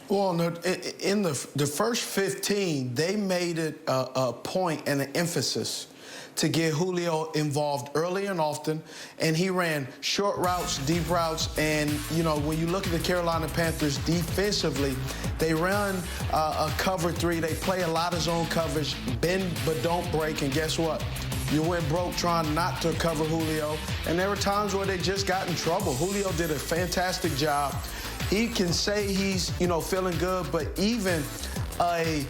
Well, in the first 15, they made it a point and an emphasis to get Julio involved early and often, and he ran short routes, deep routes, and, you know, when you look at the Carolina Panthers defensively, they run a cover 3. They play a lot of zone coverage, bend but don't break, and guess what? You went broke trying not to cover Julio, and there were times where they just got in trouble. Julio did a fantastic job. He can say he's, you know, feeling good, but even a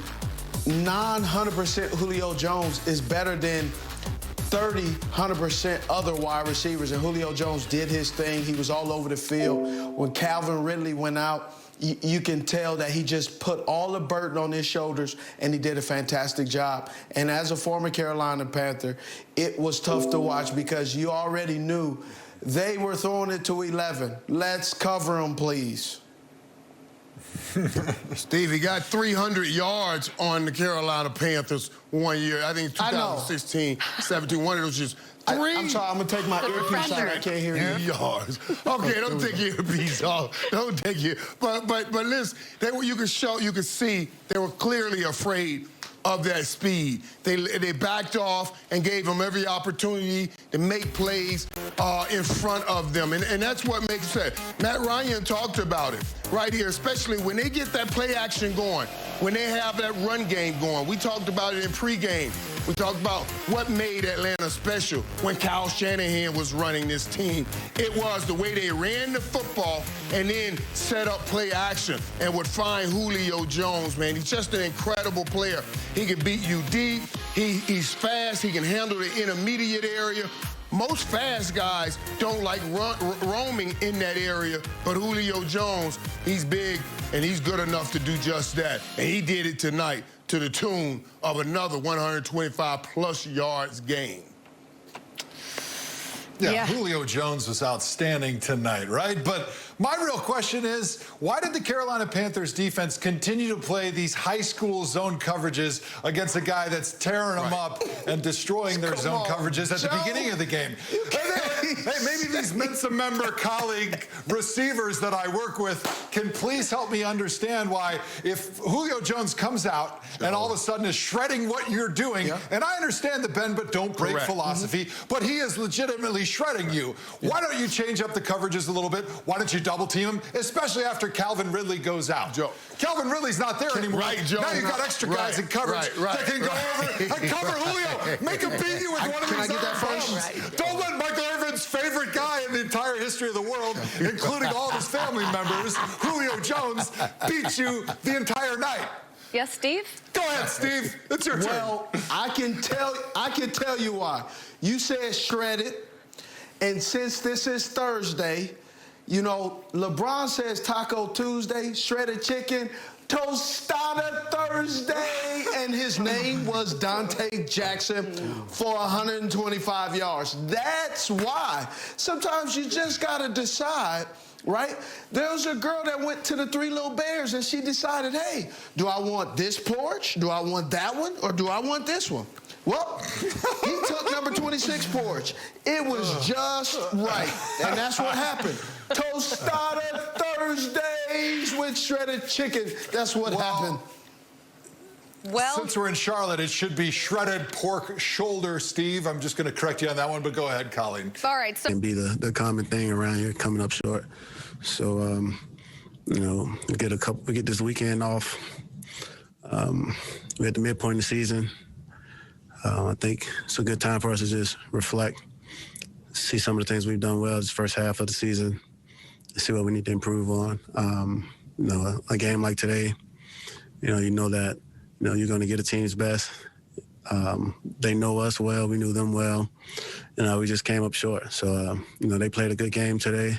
non-100% Julio Jones is better than 100% other wide receivers, and Julio Jones did his thing. He was all over the field. When Calvin Ridley went out, you can tell that he just put all the burden on his shoulders, and he did a fantastic job. And as a former Carolina Panther, it was tough to watch because you already knew they were throwing it to 11. Let's cover them, please. Steve, he got 300 yards on the Carolina Panthers one year. I think 2016, 17, one of those just three. I'm sorry, I'm going to take my earpiece out. I can't hear you. Yards. Okay, don't take your earpiece off. Don't take your. But listen, you can see they were clearly afraid of that speed. They backed off and gave them every opportunity to make plays in front of them. And that's what makes it. Matt Ryan talked about it right here, especially when they get that play action going, when they have that run game going. We talked about it in pregame. We talked about what made Atlanta special when Kyle Shanahan was running this team. It was the way they ran the football and then set up play action and would find Julio Jones, man. He's just an incredible player. He can beat you deep. He's fast. He can handle the intermediate area. Most fast guys don't like roaming in that area, but Julio Jones, he's big and he's good enough to do just that. And he did it tonight to the tune of another 125-plus yards game. Yeah, Julio Jones was outstanding tonight, right? But my real question is, why did the Carolina Panthers defense continue to play these high school zone coverages against a guy that's tearing them up and destroying their zone coverages at the beginning of the game? Hey, maybe these Mensa member colleague receivers that I work with can please help me understand why, if Julio Jones comes out and all of a sudden is shredding what you're doing, and I understand the bend but don't break philosophy, but he is legitimately shredding you. Why don't you change up the coverages a little bit? Why don't you double team him, especially after Calvin Ridley goes out? Calvin Ridley's not there anymore. Now you've got extra guys in coverage that can go over and cover Julio. Make him beat you with one of these arms. Don't let Michael Irvin's favorite guy in the entire history of the world, including all of his family members, Julio Jones, beat you the entire night. Yes, Steve? Go ahead, Steve. It's your turn. Well, I can tell you why. You said shredded, and since this is Thursday, you know, LeBron says Taco Tuesday, shredded chicken, tostada Thursday, and his name was Dante Jackson for 125 yards. That's why. Sometimes you just got to decide, right? There was a girl that went to the Three Little Bears, and she decided, hey, do I want this porch? Do I want that one? Or do I want this one? Well, he took number 26 porch. It was just right, and that's what happened. Tostada Thursdays with shredded chicken. That's what happened. Well, since we're in Charlotte, it should be shredded pork shoulder, Steve. I'm just going to correct you on that one, but go ahead, Colleen. All right. So can be the common thing around here, coming up short. So, you know, we get this weekend off. We're at the midpoint of the season. I think it's a good time for us to just reflect, see some of the things we've done well this first half of the season, see what we need to improve on. You know, a game like today, you know that, you're going to get a team's best. They know us well. We knew them well. We just came up short. So, they played a good game today.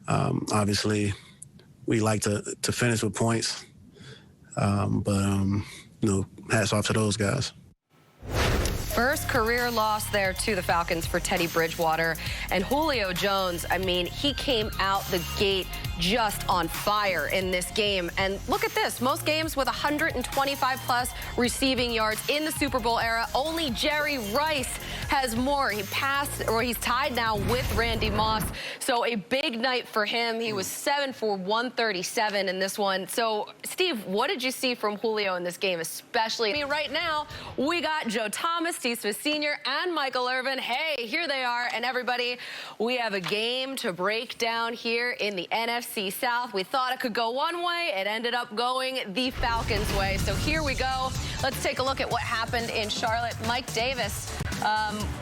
Obviously, we like to finish with points. But hats off to those guys. First career loss there to the Falcons for Teddy Bridgewater. And Julio Jones, I mean, he came out the gate just on fire in this game. And look at this, most games with 125-plus receiving yards in the Super Bowl era. Only Jerry Rice has more. He passed, or he's tied now with Randy Moss. So a big night for him. He was 7 for 137 in this one. So, Steve, what did you see from Julio in this game, especially? I mean, right now, we got Joe Thomas, Steve Smith Sr., and Michael Irvin. Hey, here they are. And everybody, we have a game to break down here in the NFC South. We thought it could go one way. It ended up going the Falcons' way. So here we go. Let's take a look at what happened in Charlotte. Mike Davis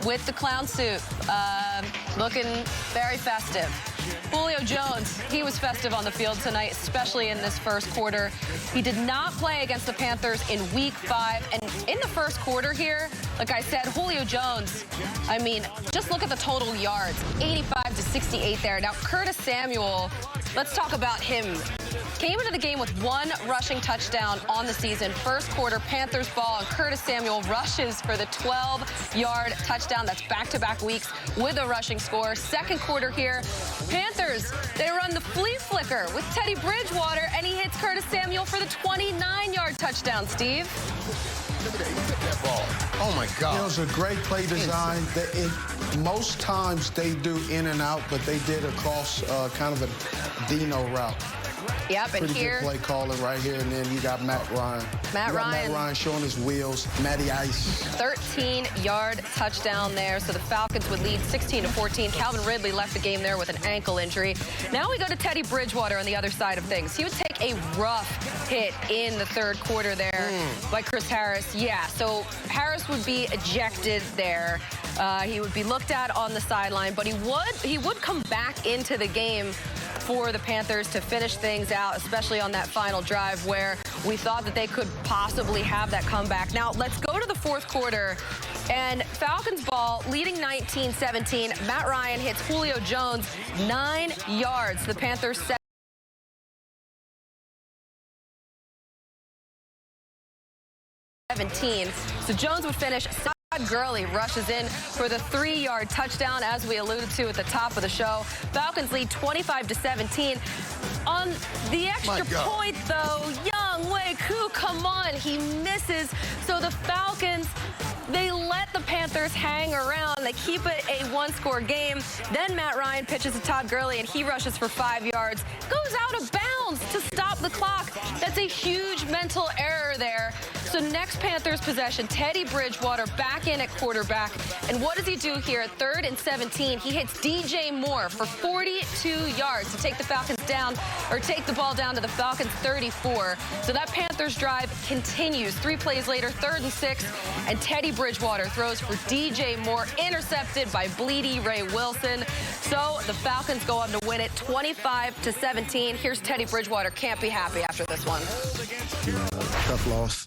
with the clown suit, looking very festive. Julio Jones, he was festive on the field tonight, especially in this first quarter. He did not play against the Panthers in Week 5. And in the first quarter here, like I said, Julio Jones, I mean, just look at the total yards, 85 to 68 there. Now, Curtis Samuel, let's talk about him. Came into the game with 1 rushing touchdown on the season. First quarter, Panthers ball, and Curtis Samuel rushes for the 12-yard touchdown. That's back-to-back weeks with a rushing score. Second quarter here, Panthers, they run the flea flicker with Teddy Bridgewater, and he hits Curtis Samuel for the 29-yard touchdown, Steve. Oh, my God. You know, it's a great play design. Most times they do in and out, but they did a cross kind of a Dino route. Yep, and Pretty here, good play calling right here, and then you got Matt Ryan. Matt Ryan showing his wheels. Matty Ice. 13-yard touchdown there, so the Falcons would lead 16-14. Calvin Ridley left the game there with an ankle injury. Now we go to Teddy Bridgewater on the other side of things. He would take a rough hit in the third quarter there by Chris Harris. Yeah, so Harris would be ejected there. He would be looked at on the sideline, but he would come back into the game for the Panthers to finish things out, especially on that final drive where we thought that they could possibly have that comeback. Now, let's go to the fourth quarter. And Falcons ball leading 19-17. Matt Ryan hits Julio Jones 9 yards. The Panthers 17. So Jones would finish. Gurley rushes in for the 3-yard touchdown, as we alluded to at the top of the show. Falcons lead 25-17. On the extra point, though, Young Wei Koo, come on, he misses. So the Falcons, they let the Panthers hang around. They keep it a 1-score game. Then Matt Ryan pitches to Todd Gurley, and he rushes for 5 yards. Goes out of bounds to stop the clock. That's a huge mental error there. So next Panthers possession, Teddy Bridgewater back in at quarterback. And what does he do here at 3rd and 17? He hits DJ Moore for 42 yards to take the Falcons down, or take the ball down to the Falcons 34. So that Panthers drive continues. 3 plays later, 3rd and 6, and Teddy Bridgewater throws for DJ Moore, intercepted by Bleedy Ray Wilson. So the Falcons go on to win it 25-17. Here's Teddy Bridgewater. Can't be happy after this one. Tough loss.